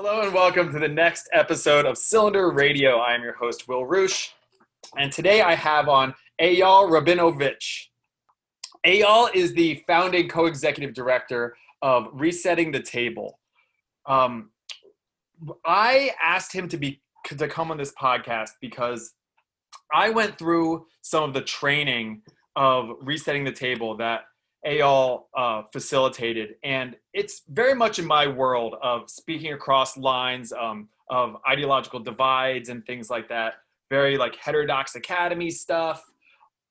Hello and welcome to the next episode of Cylinder Radio. I am your host, Will Roosh, and today I have on Eyal Rabinovitch. Eyal is the founding co-executive director of Resetting the Table. I asked him to come on this podcast because I went through some of the training of Resetting the Table that Eyal facilitated, and it's very much in my world of speaking across lines of ideological divides and things like that. Very like heterodox academy stuff,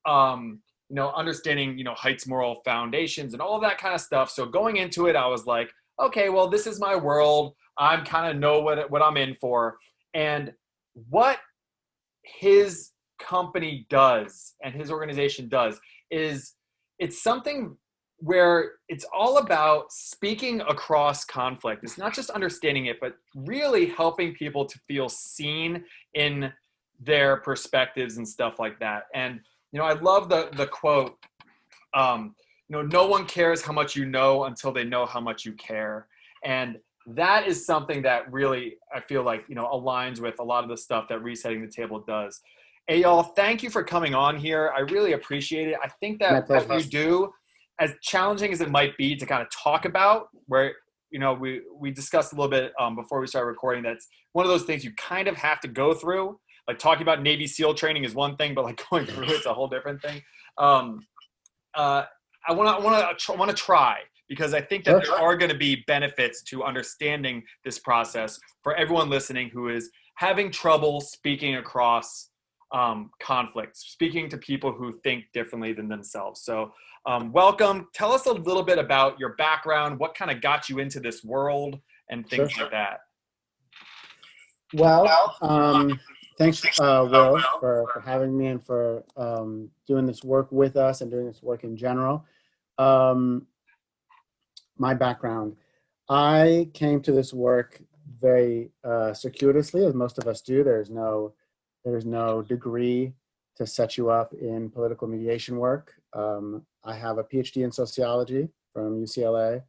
understanding Haidt's moral foundations and all of that kind of stuff. So going into it, I was like, okay, well, this is my world. I'm kind of know what I'm in for, and what his company does and his organization does is it's something where it's all about speaking across conflict. It's not just understanding it, but really helping people to feel seen in their perspectives and stuff like that. And, I love the quote, no one cares how much you know until they know how much you care. And that is something that really, I feel like, aligns with a lot of the stuff that Resetting the Table does. Eyal, thank you for coming on here. I really appreciate it. I think that what you do, as challenging as it might be to kind of talk about, where, we discussed a little bit before we started recording, that's one of those things you kind of have to go through. Like talking about Navy SEAL training is one thing, but like going through it's a whole different thing. I want to try, because I think that there are going to be benefits to understanding this process for everyone listening who is having trouble speaking across conflicts, speaking to people who think differently than themselves. So welcome. Tell us a little bit about your background, what kind of got you into this world and things like that. Well, thanks, Will, for having me and for doing this work with us and doing this work in general. My background, I came to this work very circuitously, as most of us do. There's no degree to set you up in political mediation work. I have a PhD in sociology from UCLA,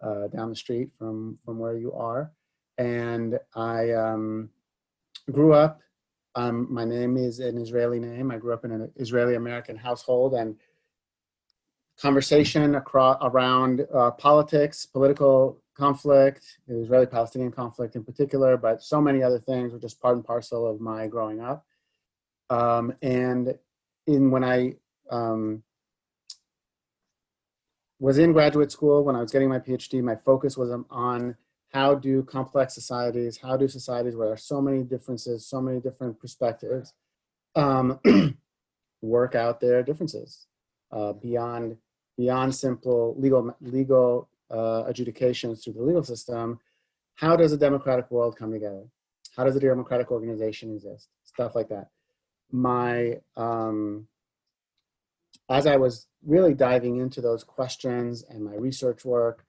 down the street from where you are. And I grew up, my name is an Israeli name. I grew up in an Israeli-American household, and conversation around politics, political conflict, the Israeli-Palestinian conflict in particular, but so many other things were just part and parcel of my growing up. When I was in graduate school, when I was getting my PhD, my focus was on how do complex societies, where there are so many differences, so many different perspectives, work out their differences beyond simple legal adjudications through the legal system. How does a democratic world come together? How does a democratic organization exist? Stuff like that. As I was really diving into those questions, and my research work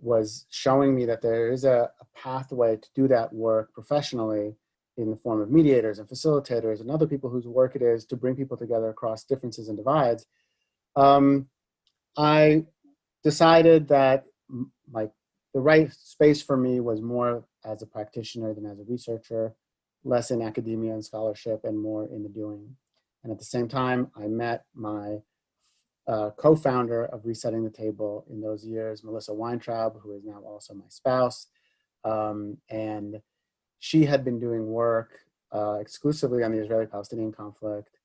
was showing me that there is a pathway to do that work professionally in the form of mediators and facilitators and other people whose work it is to bring people together across differences and divides. I decided that the right space for me was more as a practitioner than as a researcher, less in academia and scholarship and more in the doing. And at the same time, I met my co-founder of Resetting the Table in those years, Melissa Weintraub, who is now also my spouse. And she had been doing work exclusively on the Israeli-Palestinian conflict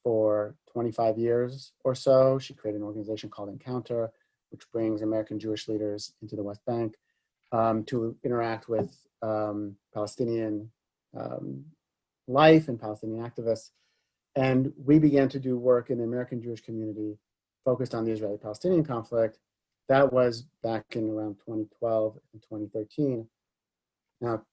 for 25 years or so. She created an organization called Encounter, which brings American Jewish leaders into the West Bank to interact with Palestinian life and Palestinian activists. And we began to do work in the American Jewish community focused on the Israeli-Palestinian conflict. That was back in around 2012 and 2013. Now,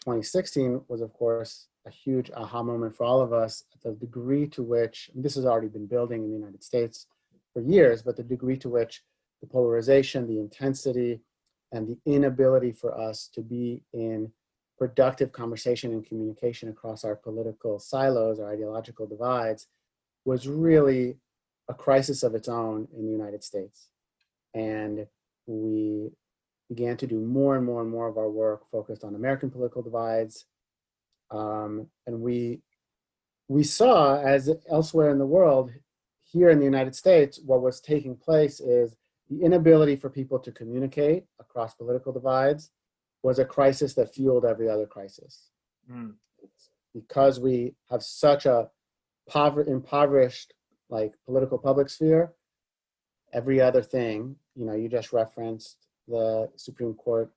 2016 was, of course, a huge aha moment for all of us, at the degree to which, this has already been building in the United States for years, but the degree to which the polarization, the intensity, and the inability for us to be in productive conversation and communication across our political silos, our ideological divides, was really a crisis of its own in the United States. And we began to do more and more and more of our work focused on American political divides. And we saw, as elsewhere in the world, here in the United States, what was taking place is the inability for people to communicate across political divides was a crisis that fueled every other crisis. Mm. Because we have such a impoverished political public sphere, every other thing, you just referenced the Supreme Court,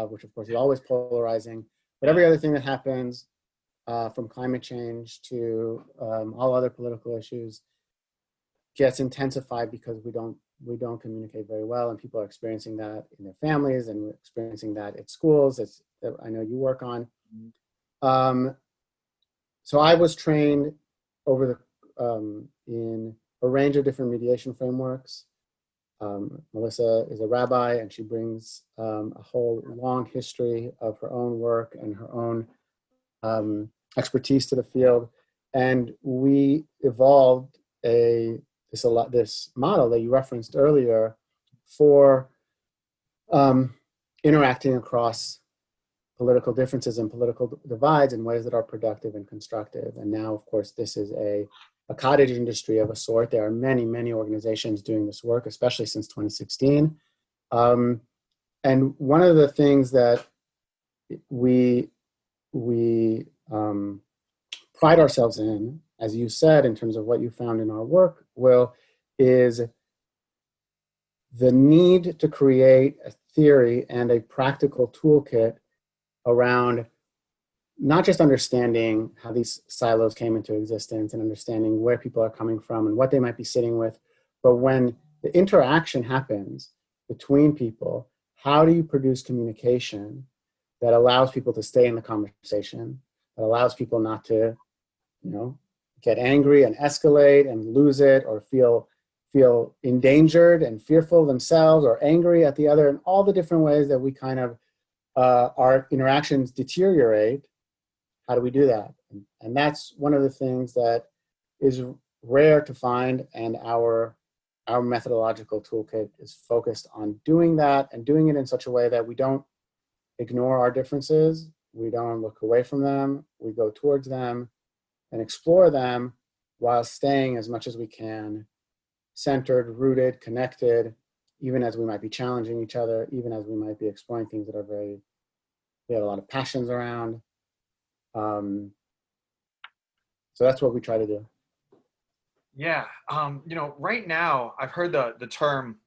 which of course is always polarizing, but every other thing that happens, from climate change to all other political issues, gets intensified because we don't communicate very well, and people are experiencing that in their families, and we're experiencing that at schools, that I know you work on. So I was trained over in a range of different mediation frameworks. Melissa is a rabbi, and she brings a whole long history of her own work and her own expertise to the field. And we evolved this model that you referenced earlier for interacting across political differences and political divides in ways that are productive and constructive. And now, of course, this is a cottage industry of a sort. There are many, many organizations doing this work, especially since 2016. And one of the things that we pride ourselves in, as you said, in terms of what you found in our work, Will, is the need to create a theory and a practical toolkit around not just understanding how these silos came into existence and understanding where people are coming from and what they might be sitting with, but when the interaction happens between people, how do you produce communication that allows people to stay in the conversation, that allows people not to, get angry and escalate and lose it, or feel endangered and fearful themselves, or angry at the other, and all the different ways that we kind of our interactions deteriorate. How do we do that? And that's one of the things that is rare to find, and our methodological toolkit is focused on doing that, and doing it in such a way that we don't ignore our differences, we don't look away from them, we go towards them and explore them while staying as much as we can centered, rooted, connected, even as we might be challenging each other, even as we might be exploring things that are we have a lot of passions around. So that's what we try to do. Yeah. Right now I've heard the term,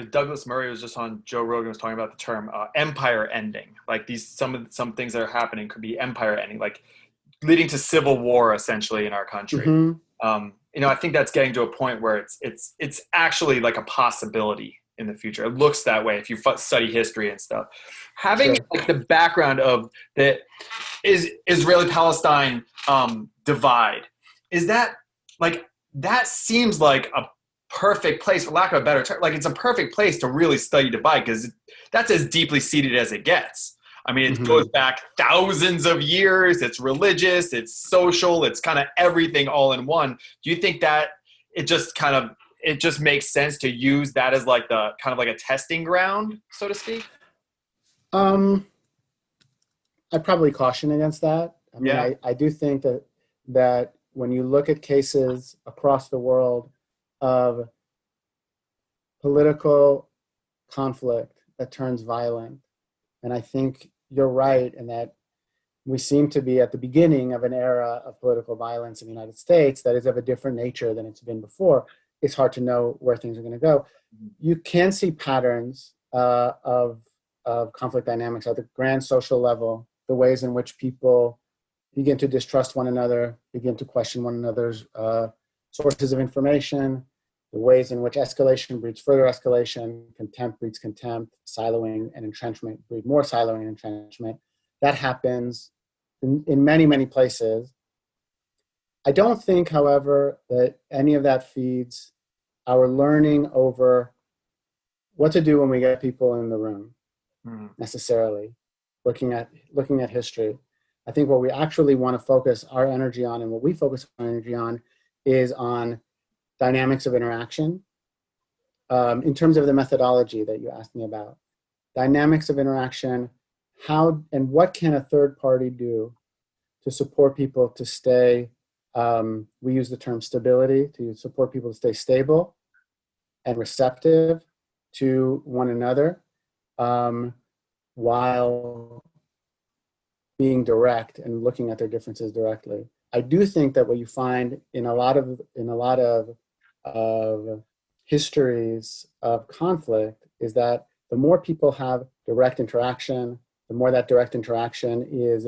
Douglas Murray was just on Joe Rogan, was talking about the term empire ending. Like some things that are happening could be empire ending, like leading to civil war essentially in our country. Mm-hmm. I think that's getting to a point where it's actually like a possibility in the future. It looks that way if you study history and stuff. Having like the background of the Israeli-Palestine divide, is that like, that seems like a perfect place, for lack of a better term, like it's a perfect place to really study divide, because that's as deeply seated as it gets. I mean, it goes back thousands of years. It's religious, it's social, it's kind of everything all in one. Do you think that it just makes sense to use that as like the kind of like a testing ground, so to speak? I'd probably caution against that. I mean, I do think that when you look at cases across the world of political conflict that turns violent, and I think you're right in that we seem to be at the beginning of an era of political violence in the United States that is of a different nature than it's been before. It's hard to know where things are going to go. You can see patterns of conflict dynamics at the grand social level, the ways in which people begin to distrust one another, begin to question one another's sources of information, the ways in which escalation breeds further escalation, contempt breeds contempt, siloing and entrenchment breed more siloing and entrenchment. That happens in many, many places. I don't think, however, that any of that feeds our learning over what to do when we get people in the room, necessarily, looking at history. I think what we actually want to focus our energy on, and what we focus our energy on, is on dynamics of interaction. In terms of the methodology that you asked me about, dynamics of interaction, how and what can a third party do to support people to stay, we use the term stability, to support people to stay stable and receptive to one another, while being direct and looking at their differences directly. I do think that what you find in a lot of histories of conflict is that the more people have direct interaction, the more that direct interaction is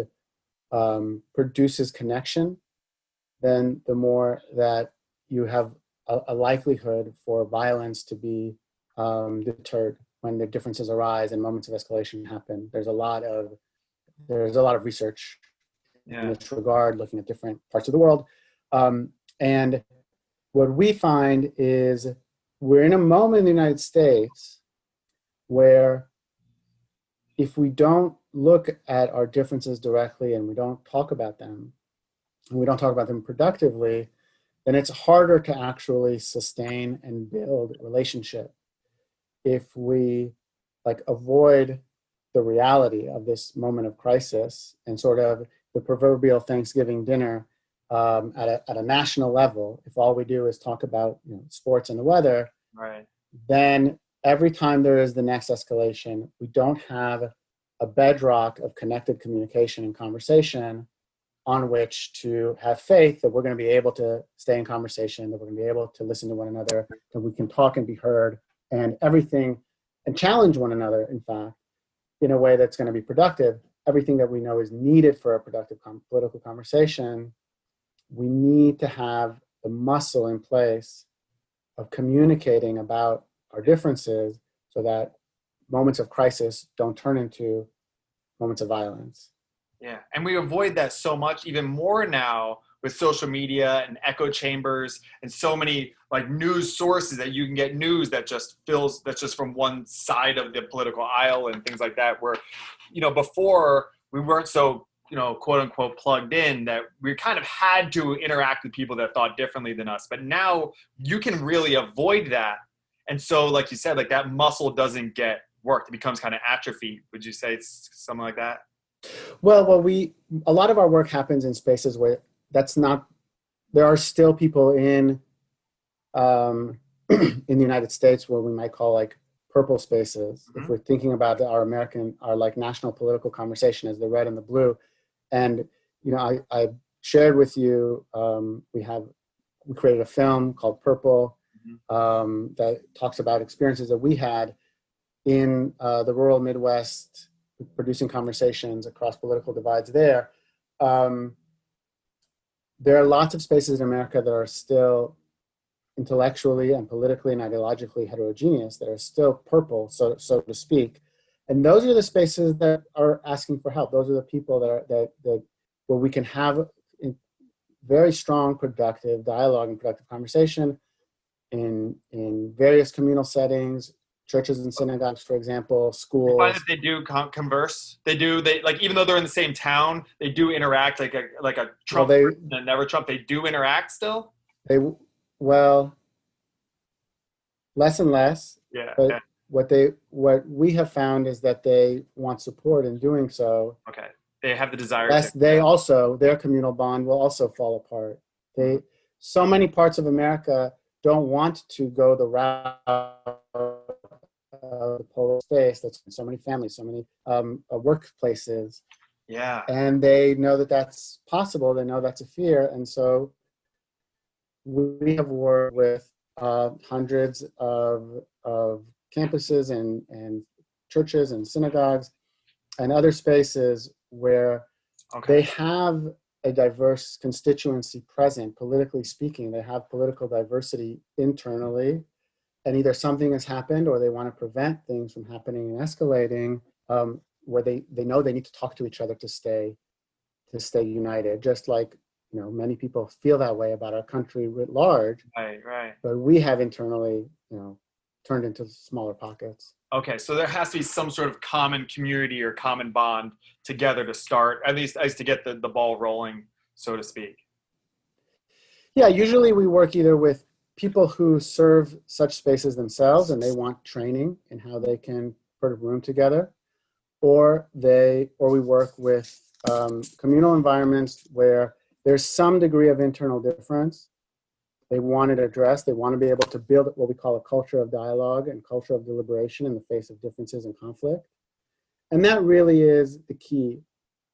produces connection, then the more that you have a likelihood for violence to be deterred when the differences arise and moments of escalation happen. There's a lot of research in this regard, looking at different parts of the world. And what we find is we're in a moment in the United States where if we don't look at our differences directly and we don't talk about them, and we don't talk about them productively, then it's harder to actually sustain and build relationship. If we avoid the reality of this moment of crisis and sort of the proverbial Thanksgiving dinner at a national level, if all we do is talk about sports and the weather, right, then every time there is the next escalation, we don't have a bedrock of connected communication and conversation on which to have faith that we're going to be able to stay in conversation, that we're going to be able to listen to one another, that we can talk and be heard and everything, and challenge one another, in fact, in a way that's going to be productive. Everything that we know is needed for a productive political conversation, we need to have the muscle in place of communicating about our differences so that moments of crisis don't turn into moments of violence. Yeah, and we avoid that so much, even more now with social media and echo chambers and so many news sources that you can get news that's just from one side of the political aisle and things like that. Where, before we weren't so, quote unquote plugged in, that we kind of had to interact with people that thought differently than us. But now you can really avoid that. And so, like you said, that muscle doesn't get worked. It becomes kind of atrophy. Would you say it's something like that? Well, a lot of our work happens in spaces where there are still people in in the United States where we might call purple spaces. Mm-hmm. If we're thinking about our national political conversation as the red and the blue. And, I shared with you, we created a film called Purple, mm-hmm. That talks about experiences that we had in the rural Midwest, producing conversations across political divides there. There are lots of spaces in America that are still intellectually and politically and ideologically heterogeneous, that are still purple, so to speak. And those are the spaces that are asking for help. Those are the people that where we can have very strong, productive dialogue and productive conversation in various communal settings, churches and synagogues, for example, schools. You find that they do converse. They even though they're in the same town, they do interact like a Trump and never Trump. They do interact still. Less and less. Yeah. But yeah. What we have found is that they want support in doing so. Okay. They have the desire. Their communal bond will also fall apart. So many parts of America don't want to go the route of the polar space. That's so many families, so many workplaces. Yeah. And they know that that's possible. They know that's a fear. And so we have worked with hundreds of campuses and churches and synagogues and other spaces where they have a diverse constituency present, politically speaking. They have political diversity internally, and either something has happened or they want to prevent things from happening and escalating, where they know they need to talk to each other to stay united. Just like many people feel that way about our country writ large. Right. But we have internally, turned into smaller pockets. Okay, so there has to be some sort of common community or common bond together to start, at least to get the ball rolling, so to speak. Yeah, usually we work either with people who serve such spaces themselves and they want training in how they can put a room together, or we work with communal environments where there's some degree of internal difference. They want it addressed. They want to be able to build what we call a culture of dialogue and culture of deliberation in the face of differences and conflict. And that really is the key.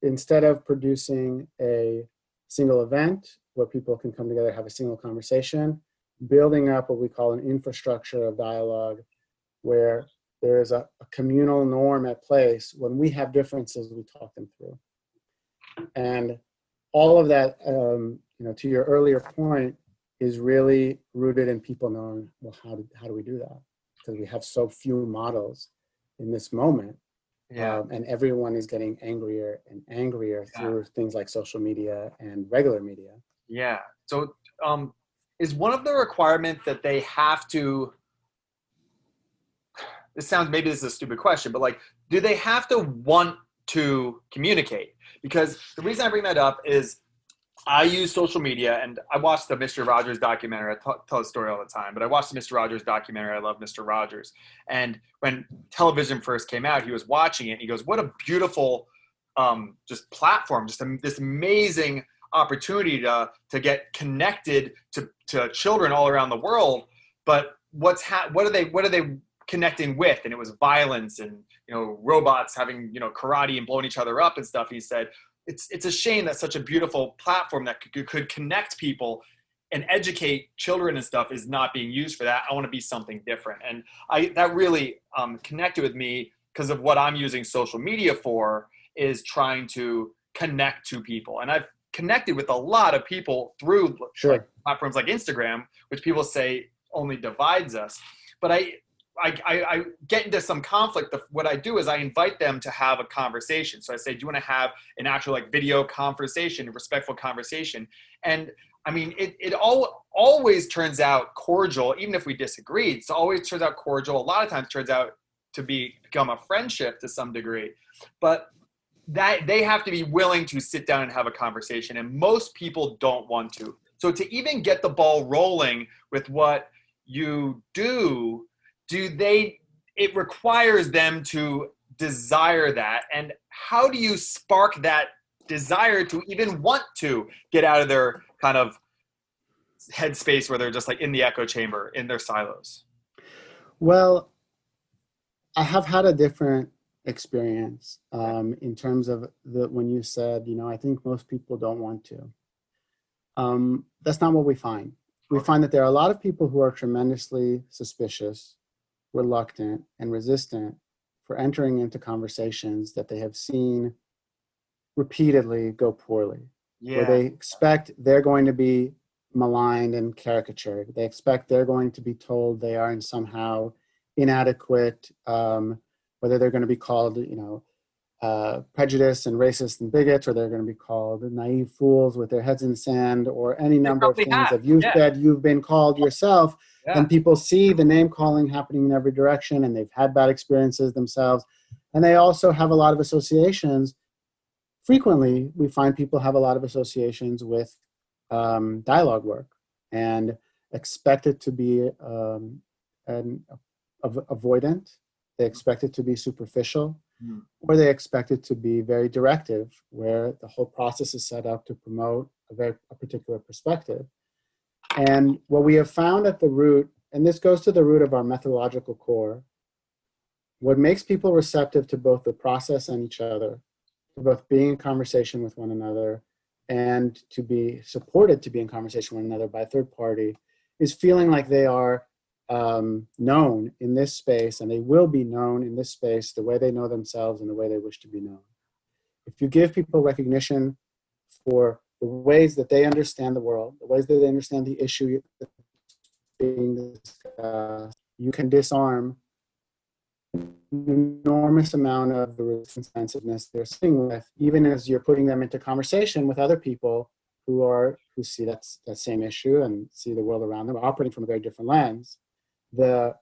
Instead of producing a single event where people can come together, have a single conversation, building up what we call an infrastructure of dialogue where there is a communal norm at place. When we have differences, we talk them through. And all of that, to your earlier point, is really rooted in people knowing, well, how do we do that? Because we have so few models in this moment. Yeah. And everyone is getting angrier and angrier through things like social media and regular media. Yeah. So is one of the requirements that they have to, maybe this is a stupid question, but like, do they have to want to communicate? Because the reason I bring that up is I use social media, and I watched the Mr. Rogers documentary. I tell the story all the time, but I watched the Mr. Rogers documentary. I love Mr. Rogers. And when television first came out, he was watching it, and he goes, what a beautiful just platform, just this amazing opportunity to get connected to children all around the world. But what are they connecting with? And it was violence and, robots having, karate and blowing each other up and stuff. He said, it's a shame that such a beautiful platform that could connect people and educate children and stuff is not being used for that. I want to be something different. And that really connected with me because of what I'm using social media for, is trying to connect to people. And I've connected with a lot of people through like platforms like Instagram, which people say only divides us. But I get into some conflict. What I do is I invite them to have a conversation. So I say, do you want to have an actual like video conversation, a respectful conversation? And I mean, it always turns out cordial, even if we disagree. It always turns out cordial. A lot of times turns out to become a friendship to some degree. But that they have to be willing to sit down and have a conversation. And most people don't want to. So to even get the ball rolling with what you do, it requires them to desire that. And how do you spark that desire to even want to get out of their kind of headspace where they're just like in the echo chamber, in their silos? Well, I have had a different experience in terms of when you said, I think most people don't want to. That's not what we find. We find that there are a lot of people who are tremendously suspicious, reluctant, and resistant for entering into conversations that they have seen repeatedly go poorly. Where they expect they're going to be maligned and caricatured. They expect they're going to be told they are somehow inadequate, whether they're going to be called, prejudiced and racist and bigots, or they're going to be called naive fools with their heads in the sand, or any number of things that you said you've been called yourself. And people see the name calling happening in every direction, and they've had bad experiences themselves. And they also have a lot of associations. Frequently, we find people have a lot of associations with dialogue work and expect it to be avoidant. They expect it to be superficial, or they expect it to be very directive, where the whole process is set up to promote a particular perspective. And what we have found at the root, and this goes to the root of our methodological core, what makes people receptive to both the process and each other, to both being in conversation with one another and to be supported to be in conversation with one another by a third party, is feeling like they are known in this space, and they will be known in this space the way they know themselves and the way they wish to be known. If you give people recognition for the ways that they understand the world, the ways that they understand the issue that's being discussed, you can disarm an enormous amount of the responsiveness they're sitting with, even as you're putting them into conversation with other people who see that same issue and see the world around them, operating from a very different lens. The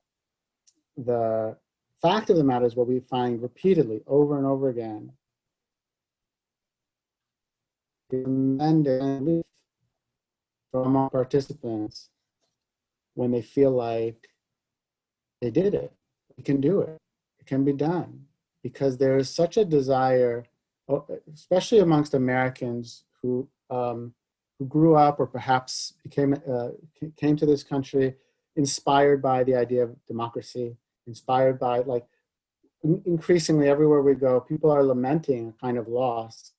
fact of the matter is, what we find repeatedly over and over again, tremendous from our participants when they feel like they did it, they can do it. it can be done because there is such a desire, especially amongst Americans who grew up or perhaps came to this country inspired by the idea of democracy, inspired by, like, increasingly everywhere we go, people are lamenting a kind of loss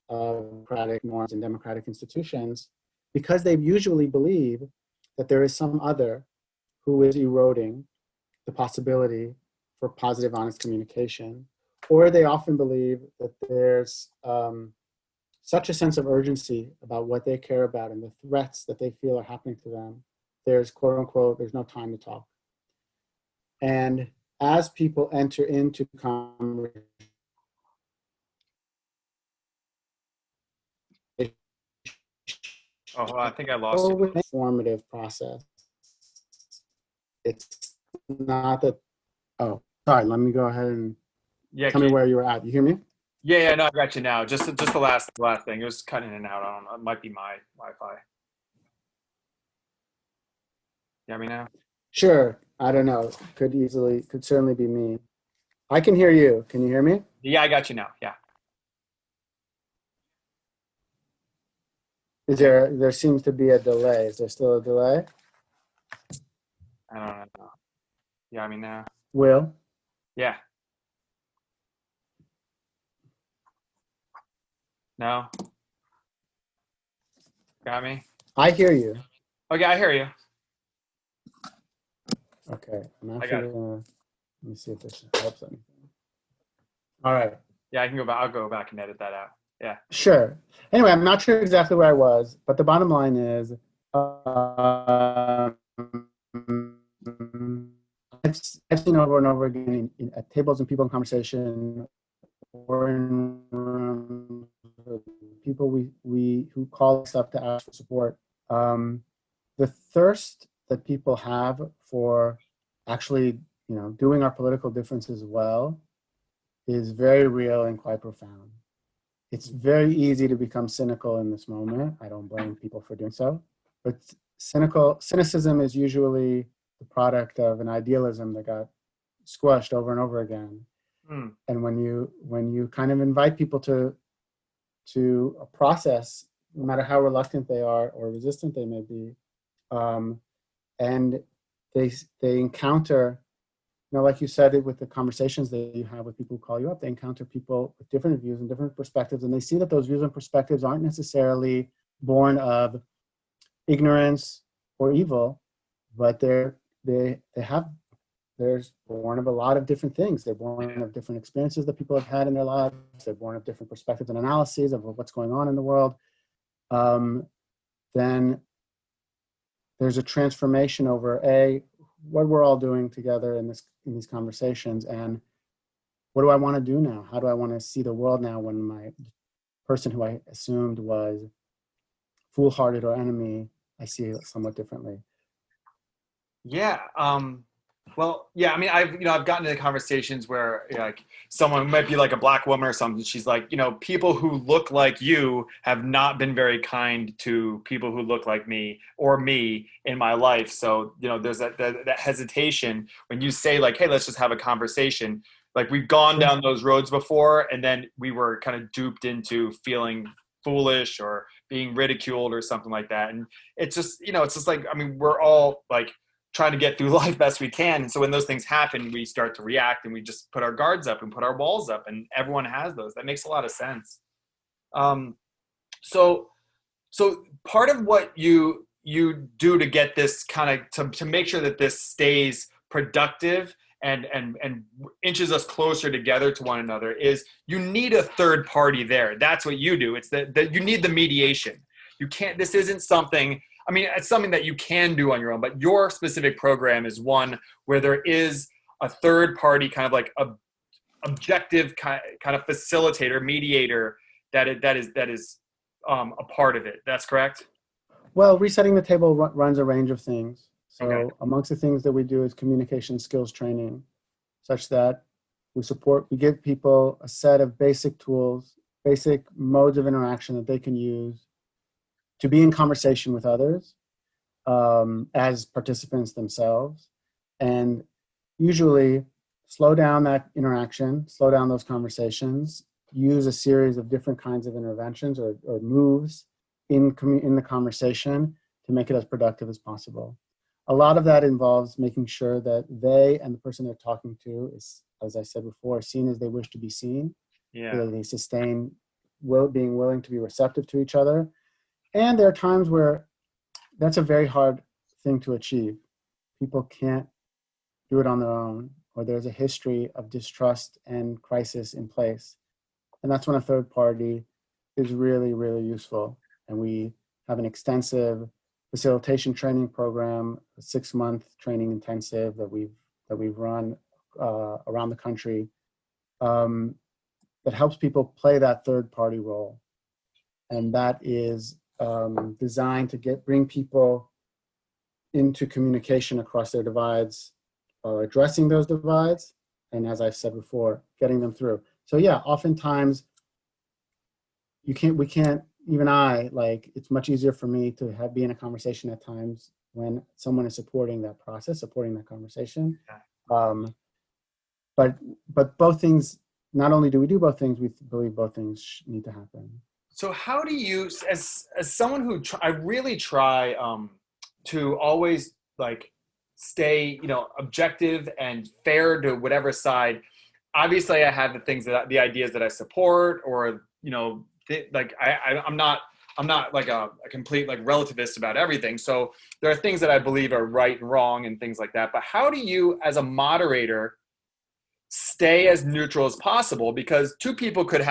of democratic norms and democratic institutions because they usually believe that there is some other who is eroding the possibility for positive, honest communication. Or they often believe that there's such a sense of urgency about what they care about and the threats that they feel are happening to them. There's, quote unquote, there's no time to talk. And as people enter into conversation, Oh, I think I lost you. formative process. It's not that, oh, sorry, let me go ahead and tell me where you were at. You hear me? Yeah, no, I got you now. Just the last thing. It was cutting in and out. I don't know. It might be my Wi-Fi. You hear me now? Sure. I don't know. Could certainly be me. I can hear you. Can you hear me? Yeah, I got you now. Yeah. There seems to be a delay. Is there still a delay? I don't know. Yeah, I mean now. Will? Yeah. No. Got me? I hear you. Okay, I hear you. Okay. I got it. Let me see if this helps anything. All right. Yeah, I can go back. I'll go back and edit that out. Yeah. Sure. Anyway, I'm not sure exactly where I was, but the bottom line is, I've seen over and over again at tables and people in conversation, or in rooms with people who call us up to ask for support. The thirst that people have for actually, doing our political differences well is very real and quite profound. It's very easy to become cynical in this moment. I don't blame people for doing so, but cynicism is usually the product of an idealism that got squashed over and over again. Mm. And when you kind of invite people to a process, no matter how reluctant they are or resistant they may be, and they encounter, like you said, with the conversations that you have with people who call you up, they encounter people with different views and different perspectives, and they see that those views and perspectives aren't necessarily born of ignorance or evil, but they're born of a lot of different things. They're born of different experiences that people have had in their lives. They're born of different perspectives and analyses of what's going on in the world. Then there's a transformation over what we're all doing together in these conversations, and what do I want to do now? How do I want to see the world now when my person who I assumed was foolhardy or enemy, I see it somewhat differently? Yeah. Well, yeah, I mean, I've gotten into conversations where like someone might be like a black woman or something. She's like, people who look like you have not been very kind to people who look like me or me in my life. So, there's that hesitation when you say like, hey, let's just have a conversation. Like we've gone down those roads before, and then we were kind of duped into feeling foolish or being ridiculed or something like that. And it's just, it's just like, I mean, we're all like trying to get through life best we can. And so when those things happen, we start to react and we just put our guards up and put our walls up, and everyone has those. That makes a lot of sense. So part of what you do to get this kind of, to make sure that this stays productive and inches us closer together to one another is you need a third party there. That's what you do. It's that you need the mediation. You can't, this isn't something, I mean, it's something that you can do on your own, but your specific program is one where there is a third party kind of like a objective kind of facilitator, mediator that is a part of it. That's correct? Well, Resetting the Table runs a range of things. So Okay. amongst the things that we do is communication skills training, such that we give people a set of basic tools, basic modes of interaction that they can use to be in conversation with others as participants themselves. And usually slow down that interaction, slow down those conversations, use a series of different kinds of interventions or moves in the conversation to make it as productive as possible. A lot of that involves making sure that they and the person they're talking to is, as I said before, seen as they wish to be seen, so Yeah. that they sustain being willing to be receptive to each other. And there are times where that's a very hard thing to achieve. People can't do it on their own, or there's a history of distrust and crisis in place. And that's when a third party is really, really useful. And we have an extensive facilitation training program, a 6-month training intensive that we've run around the country, that helps people play that third party role. And that is designed to bring people into communication across their divides, addressing those divides, and as I've said before, getting them through. So yeah, oftentimes we can't, even it's much easier for me to be in a conversation at times when someone is supporting that process, supporting that conversation. But both things, not only do we do both things, we believe both things need to happen. So how do you, as someone who I really try to always like stay, objective and fair to whatever side. Obviously, I have the ideas that I support, or I'm not like a complete like relativist about everything. So there are things that I believe are right and wrong and things like that. But how do you, as a moderator, stay as neutral as possible? Because two people could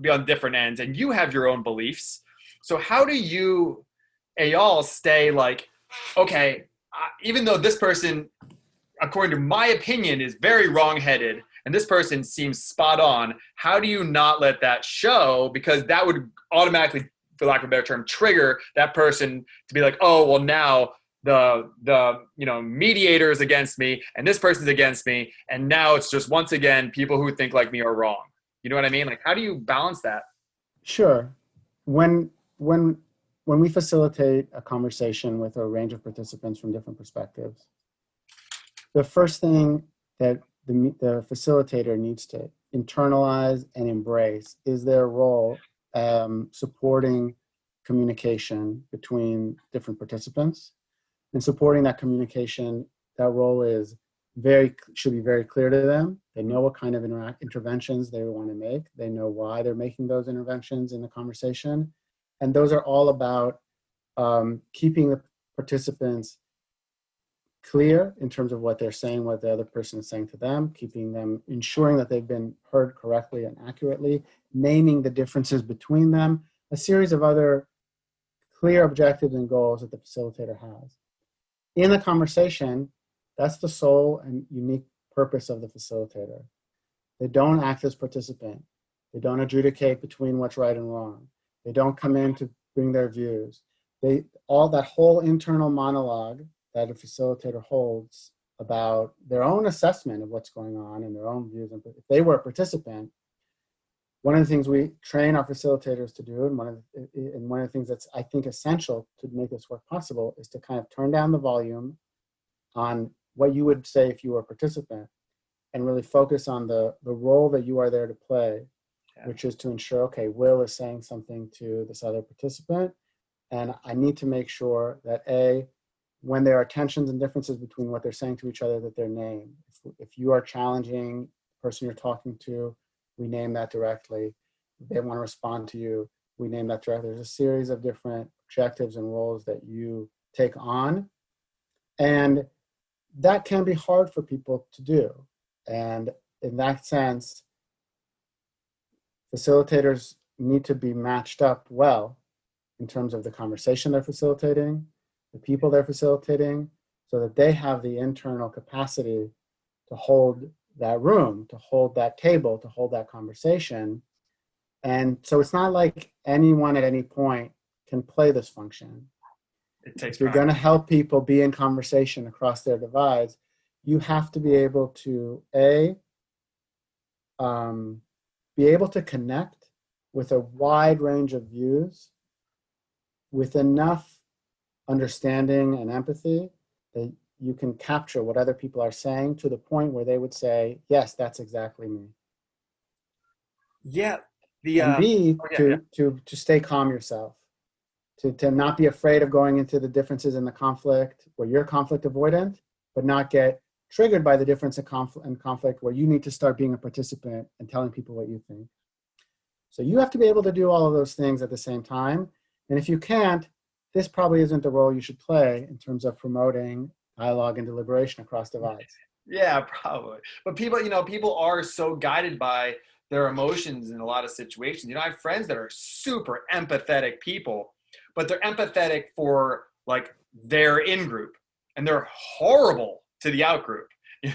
be on different ends, and you have your own beliefs. So how do you, Eyal, stay like, okay, even though this person, according to my opinion, is very wrong-headed, and this person seems spot on, how do you not let that show? Because that would automatically, for lack of a better term, trigger that person to be like, oh, well, now the mediator is against me, and this person's against me, and now it's just, once again, people who think like me are wrong. You know what I mean? Like, how do you balance that? Sure. When we facilitate a conversation with a range of participants from different perspectives, the first thing that the facilitator needs to internalize and embrace is their role supporting communication between different participants. And supporting that communication, that role should be very clear to them. They know what kind of interventions they want to make. They know why they're making those interventions in the conversation. And those are all about keeping the participants clear in terms of what they're saying, what the other person is saying to them, ensuring that they've been heard correctly and accurately, naming the differences between them, a series of other clear objectives and goals that the facilitator has. In the conversation, that's the sole and unique purpose of the facilitator. They don't act as participant. They don't adjudicate between what's right and wrong. They don't come in to bring their views. All that whole internal monologue that a facilitator holds about their own assessment of what's going on and their own views. And if they were a participant, one of the things we train our facilitators to do, and one of the things that's, I think, essential to make this work possible, is to kind of turn down the volume on what you would say if you were a participant, and really focus on the role that you are there to play, which is to ensure, okay, Will is saying something to this other participant, and I need to make sure that when there are tensions and differences between what they're saying to each other, that they're named. If you are challenging the person you're talking to, we name that directly. If they want to respond to you, we name that directly. There's a series of different objectives and roles that you take on. And that can be hard for people to do. And in that sense, facilitators need to be matched up well in terms of the conversation they're facilitating, the people they're facilitating, so that they have the internal capacity to hold that room, to hold that table, to hold that conversation. And so it's not like anyone at any point can play this function. It takes If you're going to help people be in conversation across their divides, you have to be able to be able to connect with a wide range of views with enough understanding and empathy that you can capture what other people are saying to the point where they would say, yes, that's exactly me. Yeah. The And B, oh, yeah, yeah. to stay calm yourself, to not be afraid of going into the differences in the conflict where you're conflict avoidant, but not get triggered by the difference in conflict where you need to start being a participant and telling people what you think. So you have to be able to do all of those things at the same time. And if you can't, this probably isn't the role you should play in terms of promoting dialogue and deliberation across divides. Yeah, probably. But people, people are so guided by their emotions in a lot of situations. I have friends that are super empathetic people, but they're empathetic for like their in group, and they're horrible to the out group.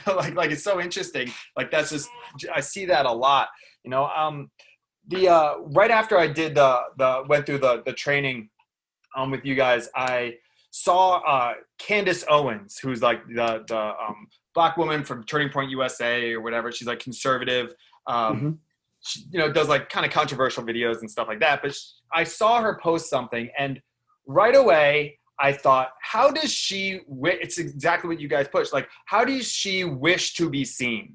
Like it's so interesting. Like that's just I see that a lot. The right after I did the went through the training with you guys, I saw Candace Owens, who's like the black woman from Turning Point USA or whatever. She's like conservative. Mm-hmm. She, does like kind of controversial videos and stuff like that. But I saw her post something, and right away I thought, how does she? It's exactly what you guys pushed. Like, how does she wish to be seen?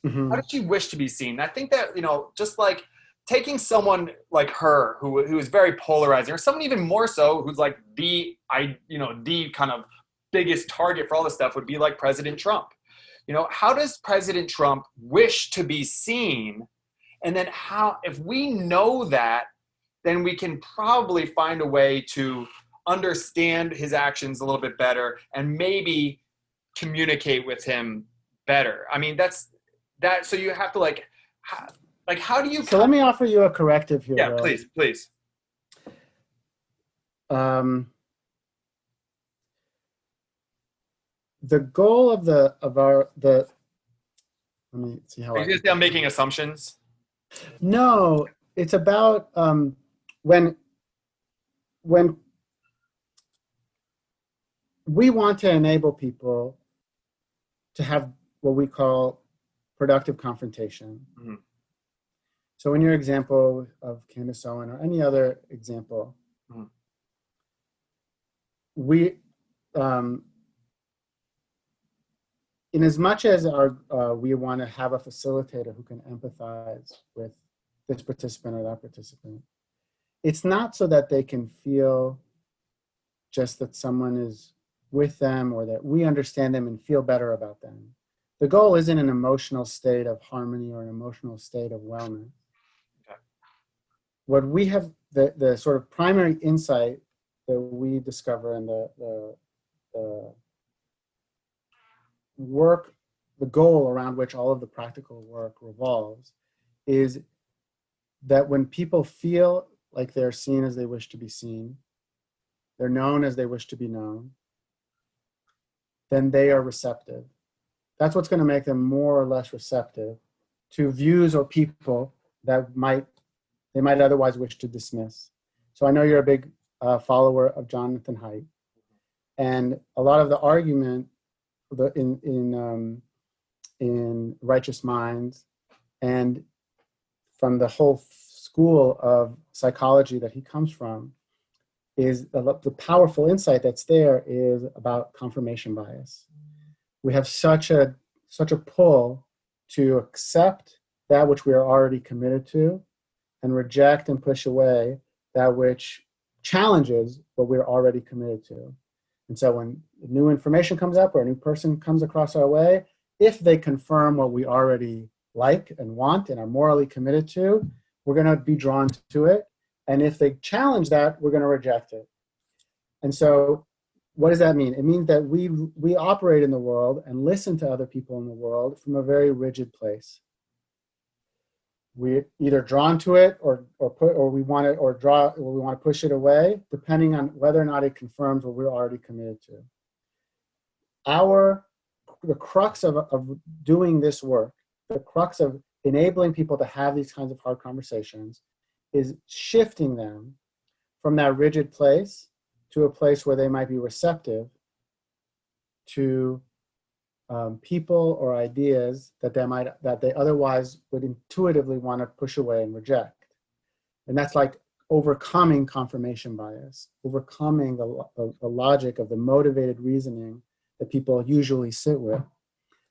Mm-hmm. How does she wish to be seen? And I think that just like taking someone like her who is very polarizing, or someone even more so who's like the kind of biggest target for all this stuff would be like President Trump. How does President Trump wish to be seen? And then how, if we know that, then we can probably find a way to understand his actions a little bit better and maybe communicate with him better. I mean, that's that. So you have to how do you? So let me offer you a corrective here, Yeah, though. please. The goal of the let me see how Are I you going can to say I'm put making this. assumptions? No, it's about when we want to enable people to have what we call productive confrontation. Mm-hmm. So in your example of Candace Owen or any other example, Mm-hmm. we in as much as we want to have a facilitator who can empathize with this participant or that participant, it's not so that they can feel just that someone is with them or that we understand them and feel better about them. The goal isn't an emotional state of harmony or an emotional state of wellness. Okay. What we have, the sort of primary insight that we discover in the work, the goal around which all of the practical work revolves, is that when people feel like they're seen as they wish to be seen, they're known as they wish to be known, then they are receptive. That's what's going to make them more or less receptive to views or people that they might otherwise wish to dismiss. So I know you're a big follower of Jonathan Haidt, and a lot of the argument in Righteous Minds and from the whole school of psychology that he comes from is the powerful insight that's there is about confirmation bias. We have such a pull to accept that which we are already committed to and reject and push away that which challenges what we're already committed to. And so when new information comes up or a new person comes across our way, if they confirm what we already like and want and are morally committed to, we're going to be drawn to it. And if they challenge that, we're going to reject it. And so what does that mean? It means that we operate in the world and listen to other people in the world from a very rigid place. We're either drawn to it or we want it or we want to push it away, depending on whether or not it confirms what we're already committed to. The crux of doing this work, the crux of enabling people to have these kinds of hard conversations is shifting them from that rigid place to a place where they might be receptive to people or ideas that they otherwise would intuitively want to push away and reject. And that's like overcoming confirmation bias, overcoming the logic of the motivated reasoning that people usually sit with.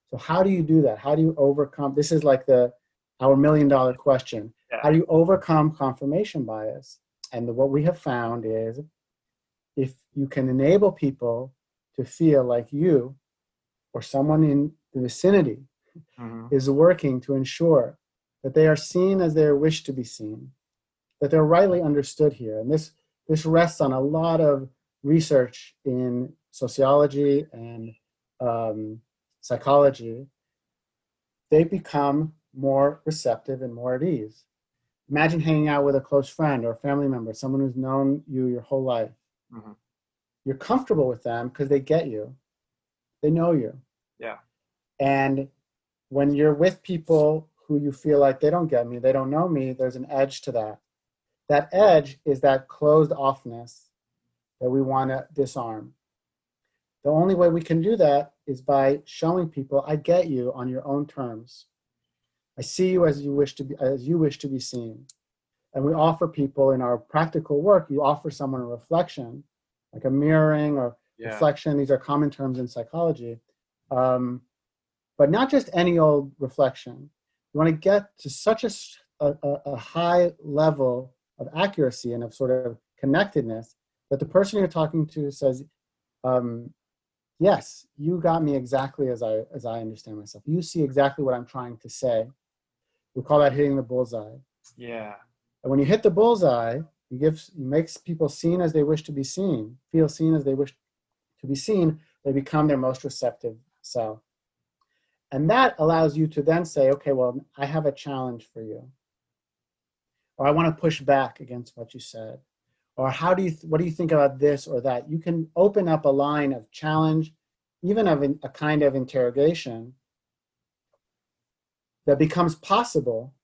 So how do you do that? How do you overcome? This is like our $1,000,000 question. Yeah. How do you overcome confirmation bias? And what we have found is if you can enable people to feel like you or someone in the vicinity is working to ensure that they are seen as they wish to be seen, that they're rightly understood here. And this rests on a lot of research in sociology and psychology. They become more receptive and more at ease. Imagine hanging out with a close friend or a family member, someone who's known you your whole life. Mm-hmm. You're comfortable with them because they get you. They know you. Yeah. And when you're with people who you feel like they don't get me, they don't know me, there's an edge to that. That edge is that closed offness that we want to disarm. The only way we can do that is by showing people, I get you on your own terms. I see you as you wish to be seen. And we offer people in our practical work, you offer someone a reflection, like a mirroring or reflection. These are common terms in psychology. But not just any old reflection. You want to get to such a high level of accuracy and of sort of connectedness that the person you're talking to says, yes, you got me exactly as I understand myself. You see exactly what I'm trying to say. We call that hitting the bullseye. Yeah. And when you hit the bullseye, you makes people seen as they wish to be seen, feel seen as they wish to be seen. They become their most receptive self. And that allows you to then say, okay, well, I have a challenge for you. Or I want to push back against what you said. Or what do you think about this or that? You can open up a line of challenge, even of a kind of interrogation that becomes possible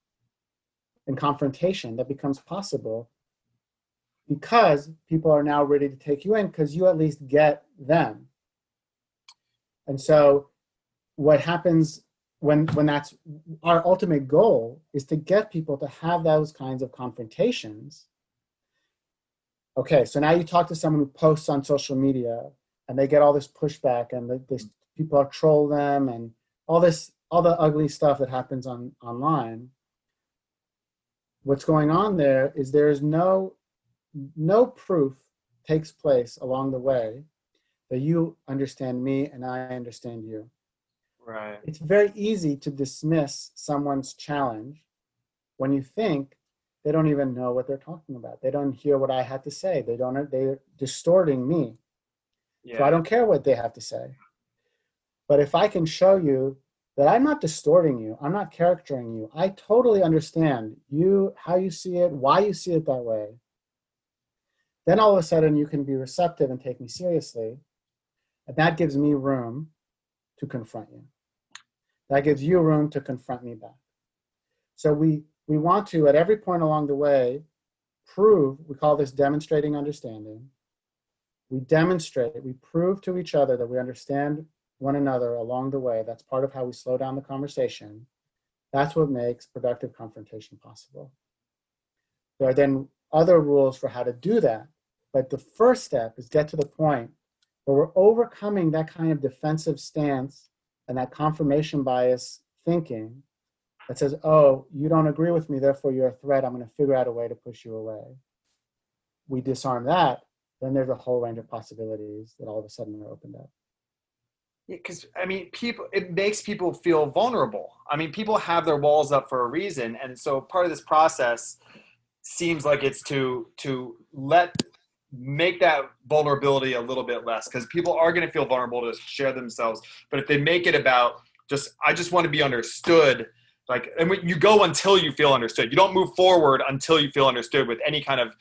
in confrontation, that becomes possible because people are now ready to take you in because you at least get them. And so what happens when that's our ultimate goal is to get people to have those kinds of confrontations. Okay, so now you talk to someone who posts on social media and they get all this pushback and people troll them and all the ugly stuff that happens online. What's going on there is there's no proof takes place along the way that you understand me and I understand you. Right. It's very easy to dismiss someone's challenge when you think they don't even know what they're talking about. They don't hear what I had to say. They're distorting me. Yeah. So I don't care what they have to say. But if I can show you that I'm not distorting you, I'm not caricaturing you, I totally understand you, how you see it, why you see it that way, then all of a sudden you can be receptive and take me seriously. And that gives me room to confront you. That gives you room to confront me back. So we want to, at every point along the way, we call this demonstrating understanding. We prove to each other that we understand one another along the way. That's part of how we slow down the conversation. That's what makes productive confrontation possible. There are then other rules for how to do that. But the first step is get to the point where we're overcoming that kind of defensive stance and that confirmation bias thinking that says, oh, you don't agree with me, therefore you're a threat, I'm going to figure out a way to push you away. We disarm that, then there's a whole range of possibilities that all of a sudden are opened up. Yeah, because it makes people feel vulnerable. I mean, people have their walls up for a reason, and so part of this process seems like it's to make that vulnerability a little bit less, because people are going to feel vulnerable to share themselves. But if they make it about I just want to be understood, and when you go until you feel understood, you don't move forward until you feel understood with any kind of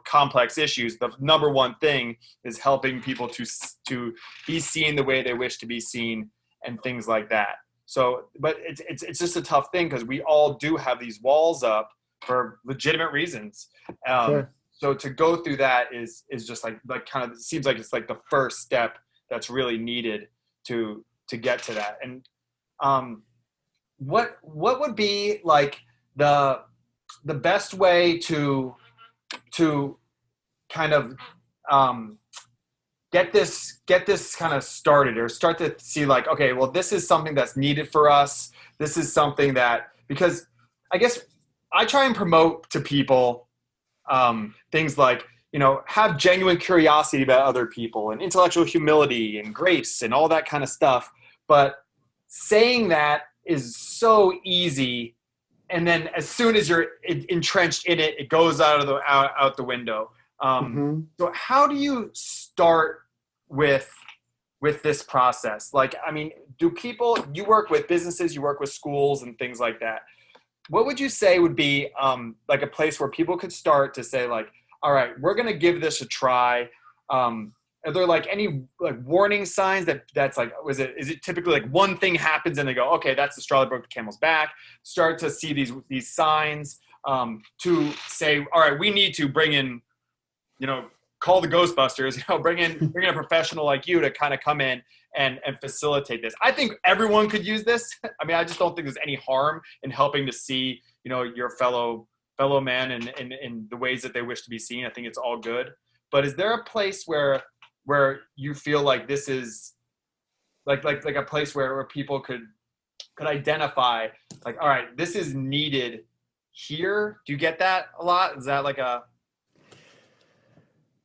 complex issues. The number one thing is helping people to be seen the way they wish to be seen and things like that. So, but it's just a tough thing because we all do have these walls up for legitimate reasons. Sure. So to go through that is just like kind of, it seems like it's like the first step that's really needed to get to that. And what would be like the best way to kind of get this kind of started, or start to see like, okay, well, this is something that's needed for us. This is something that, because I guess I try and promote to people things like, have genuine curiosity about other people and intellectual humility and grace and all that kind of stuff. But saying that is so easy, and then as soon as you're entrenched in it, it goes out the window. Hmm. So how do you start with this process? Like, I mean, do people, you work with businesses, you work with schools and things like that. What would you say would be like a place where people could start to say like, all right, we're going to give this a try. Are there like any like warning signs that's like, is it typically like one thing happens and they go, okay, that's the straw that broke the camel's back? Start to see these signs to say, all right, we need to bring in, call the Ghostbusters, bring in a professional like you to kind of come in and facilitate this. I think everyone could use this. I mean, I just don't think there's any harm in helping to see, your fellow man in the ways that they wish to be seen. I think it's all good. But is there a place where you feel like this is like a place where people could identify like, all right, this is needed here? Do you get that a lot? Is that like a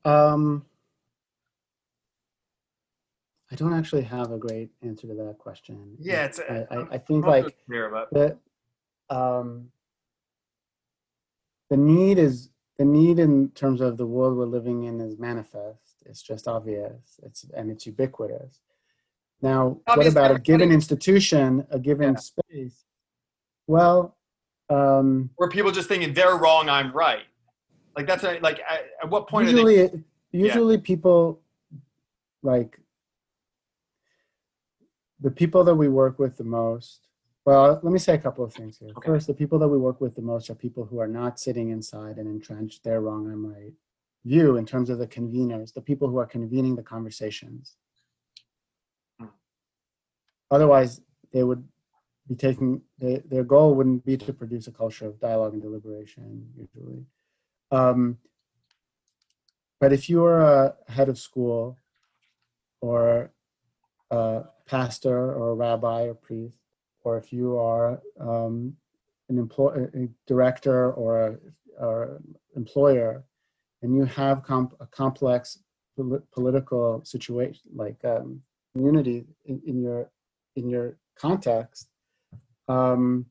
Um, I don't actually have a great answer to that question. yeah, it's I think I'm not like clear, but the um, the need is the need in terms of the world we're living in is manifest. It's just obvious. It's ubiquitous. Now, what obviously about a given everybody, institution, a given yeah. space? Well, um, Or people just thinking they're wrong, I'm right. Like that's like at what point are they? usually, Yeah. usually people like the people that we work with the most. Well, let me say a couple of things here. Okay. First, the people that we work with the most are people who are not sitting inside and entrenched, they're wrong, I'm right view in terms of the conveners, the people who are convening the conversations. Otherwise, they would be taking, their goal wouldn't be to produce a culture of dialogue and deliberation, usually. Um, but if you are a head of school or a pastor or a rabbi or priest, or if you are a director or employer, and you have a complex political situation like community in your context, um,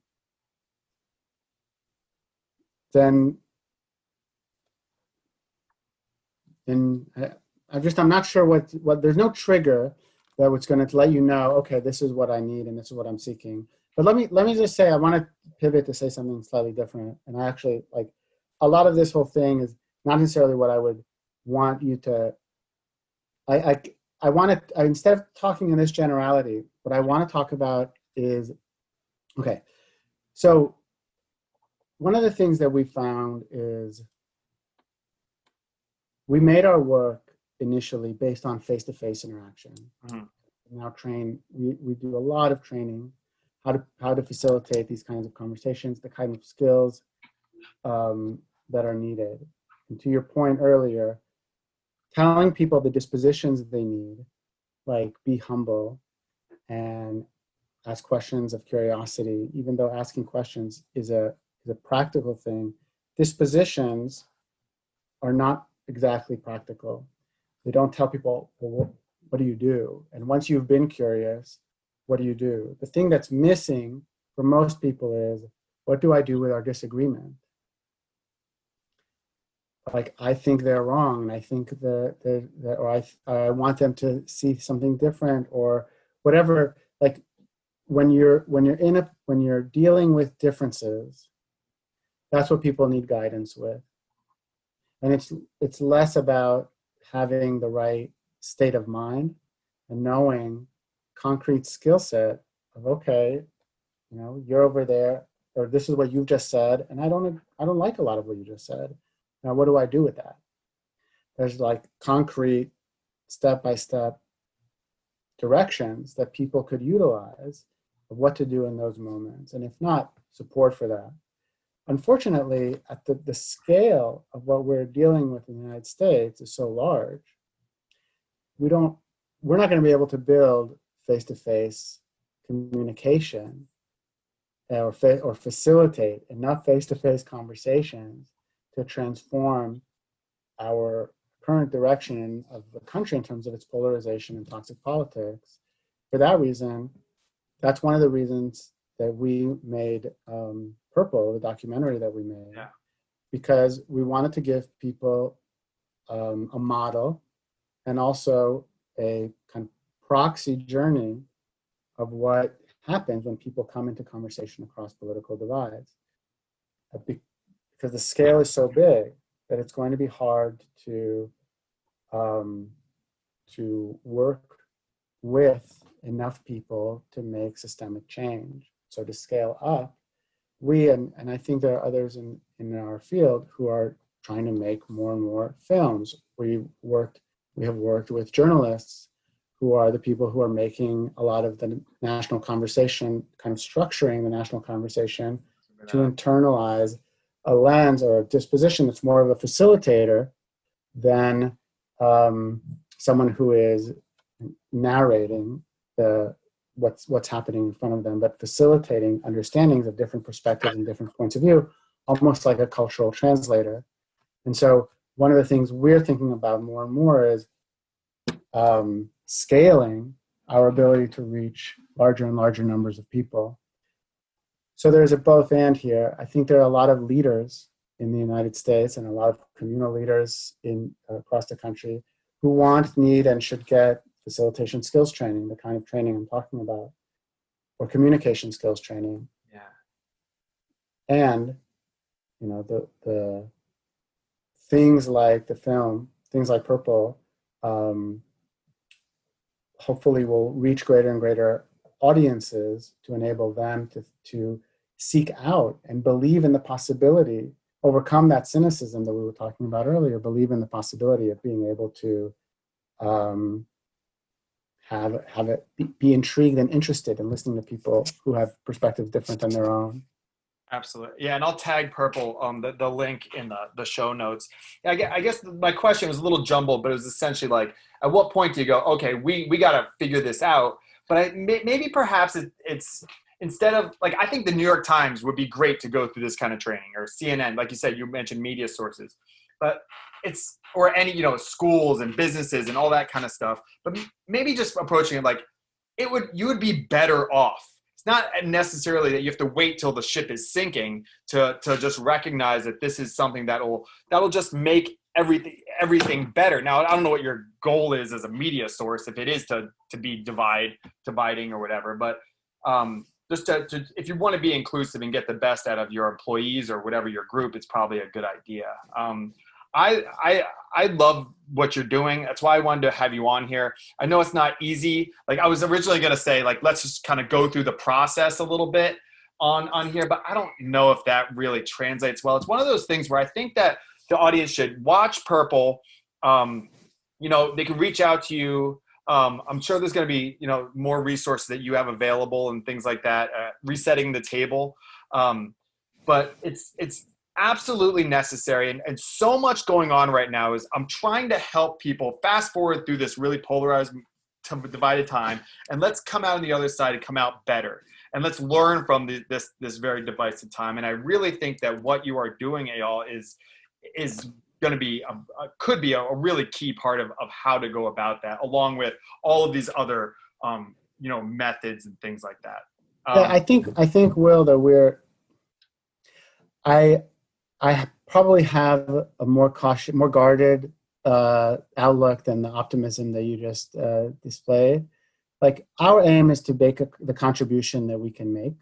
then I'm not sure what there's no trigger that was going to let you know, okay, this is what I need and this is what I'm seeking. But let me just say, I want to pivot to say something slightly different. And I actually like a lot of this whole thing is not necessarily what I would want you to. I want to instead of talking in this generality, what I want to talk about is okay. So one of the things that we found is we made our work initially based on face-to-face interaction. Mhm. Now we do a lot of training, how to facilitate these kinds of conversations, the kind of skills that are needed. And to your point earlier, telling people the dispositions they need, like be humble and ask questions of curiosity, even though asking questions is a practical thing, dispositions are not exactly practical. They don't tell people, well, what do you do? And once you've been curious, what do you do? The thing that's missing for most people is, what do I do with our disagreement? Like, I think they're wrong, and I think or I want them to see something different, or whatever. Like, when you're dealing with differences, that's what people need guidance with. And it's less about having the right state of mind and knowing concrete skill set of, okay, you're over there, or this is what you've just said, and I don't like a lot of what you just said. Now, what do I do with that? There's like concrete step-by-step directions that people could utilize of what to do in those moments, and if not, support for that. Unfortunately, at the scale of what we're dealing with in the United States is so large we don't, we're not going to be able to build face-to-face communication or facilitate enough face-to-face conversations to transform our current direction of the country in terms of its polarization and toxic politics. For that reason, that's one of the reasons that we made Purple, the documentary that we made, Yeah. because we wanted to give people a model and also a kind of proxy journey of what happens when people come into conversation across political divides. Because the scale is so big that it's going to be hard to work with enough people to make systemic change. So to scale up, we, and I think there are others in our field who are trying to make more and more films. We have worked with journalists who are the people who are making a lot of the national conversation, kind of structuring the national conversation to internalize a lens or a disposition that's more of a facilitator than someone who is narrating what's happening in front of them, but facilitating understandings of different perspectives and different points of view, almost like a cultural translator. And so one of the things we're thinking about more and more is scaling our ability to reach larger and larger numbers of people. So there's a both and here. I think there are a lot of leaders in the United States and a lot of communal leaders across the country who want, need, and should get facilitation skills training, the kind of training I'm talking about, or communication skills training. Yeah. And, the things like the film, things like Purple, hopefully will reach greater and greater audiences to enable them to seek out and believe in the possibility, overcome that cynicism that we were talking about earlier, believe in the possibility of being able to have it be intrigued and interested in listening to people who have perspectives different than their own. Absolutely. Yeah, and I'll tag Purple the link in the show notes. I guess my question was a little jumbled, but it was essentially like, at what point do you go, okay, we got to figure this out? But maybe perhaps it's instead of, like, I think the New York Times would be great to go through this kind of training, or CNN, like you said, you mentioned media sources, but or any, schools and businesses and all that kind of stuff. But maybe just approaching it like you would be better off. It's not necessarily that you have to wait till the ship is sinking to just recognize that this is something that'll just make everything better. Now, I don't know what your goal is as a media source, if it is to be dividing or whatever, but just to if you want to be inclusive and get the best out of your employees or whatever your group, it's probably a good idea. I love what you're doing. That's why I wanted to have you on here. I know it's not easy. Like, I was originally going to say, like, let's just kind of go through the process a little bit on here, but I don't know if that really translates well. It's one of those things where I think that the audience should watch Purple. They can reach out to you. I'm sure there's going to be, more resources that you have available and things like that, resetting the table. But it's absolutely necessary. And so much going on right now is I'm trying to help people fast forward through this really polarized, divided time. And let's come out on the other side and come out better. And let's learn from this very divisive time. And I really think that what you are doing, Eyal, is going to be could be a really key part of how to go about that, along with all of these other methods and things like that. Yeah, I think Will, that I probably have a more cautious, more guarded outlook than the optimism that you just displayed. Like, our aim is to make the contribution that we can make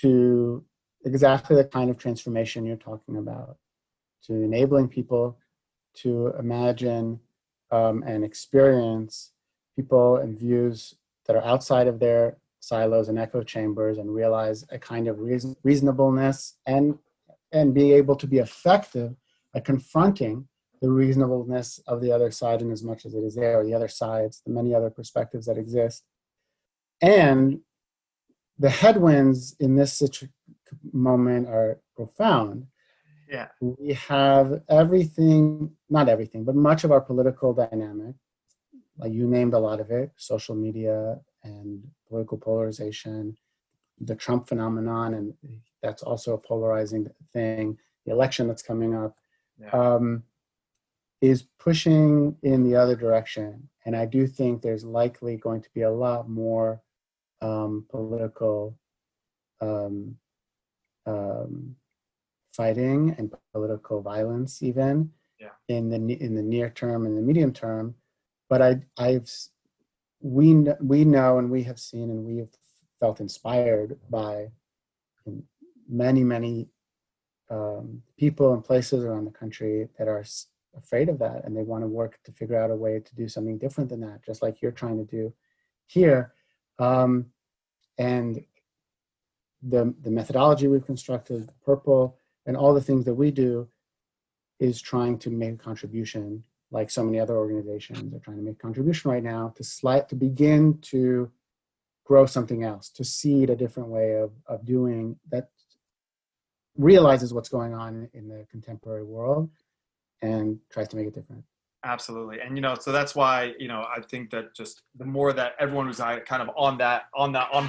to exactly the kind of transformation you're talking about, to enabling people to imagine and experience people and views that are outside of their silos and echo chambers, and realize a kind of reasonableness and being able to be effective at confronting the reasonableness of the other side in as much as it is there, or the other sides, the many other perspectives that exist. And the headwinds in this moment are profound. Yeah. We have everything, not everything, but much of our political dynamic like you named a lot of it, social media and political polarization, the Trump phenomenon, and that's also a polarizing thing, the election that's coming up, Yeah. is pushing in the other direction. And I do think there's likely going to be a lot more political um, um, fighting and political violence, even Yeah. in the near term and the medium term. But we know and we have seen and we have felt inspired by many people and places around the country that are afraid of that, and they want to work to figure out a way to do something different than that, just like you're trying to do here. And the methodology we've constructed, Purple, and all the things that we do is trying to make a contribution, like so many other organizations are trying to make a contribution right now to begin to grow something else, to seed a different way of doing that realizes what's going on in the contemporary world and tries to make it different. Absolutely. And, so that's why, I think that just the more that everyone was kind of on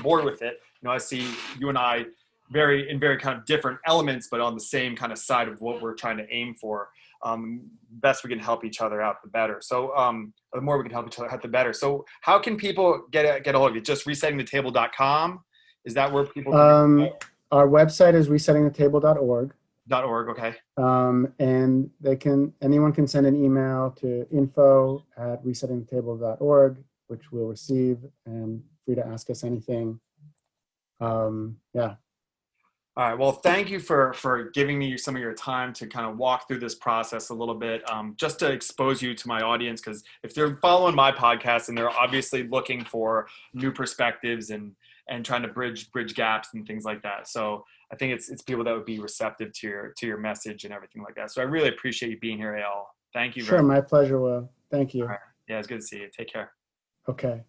board with it, I see you and I very kind of different elements, but on the same kind of side of what we're trying to aim for. Best we can help each other out, the better. So the more we can help each other out, the better. So how can people get a hold of you? Just resettingthetable.com? Is that where people can Our website is resettingthetable.org. .org, okay. And anyone can send an email to info@resettingthetable.org, which we'll receive, and free to ask us anything. Yeah. All right. Well, thank you for giving me some of your time to kind of walk through this process a little bit, just to expose you to my audience. Because if they're following my podcast and they're obviously looking for new perspectives and trying to bridge gaps and things like that. So I think it's people that would be receptive to your message and everything like that. So I really appreciate you being here, Eyal. Thank you. Sure. My pleasure, Will. Thank you. All right. Yeah, it's good to see you. Take care. Okay.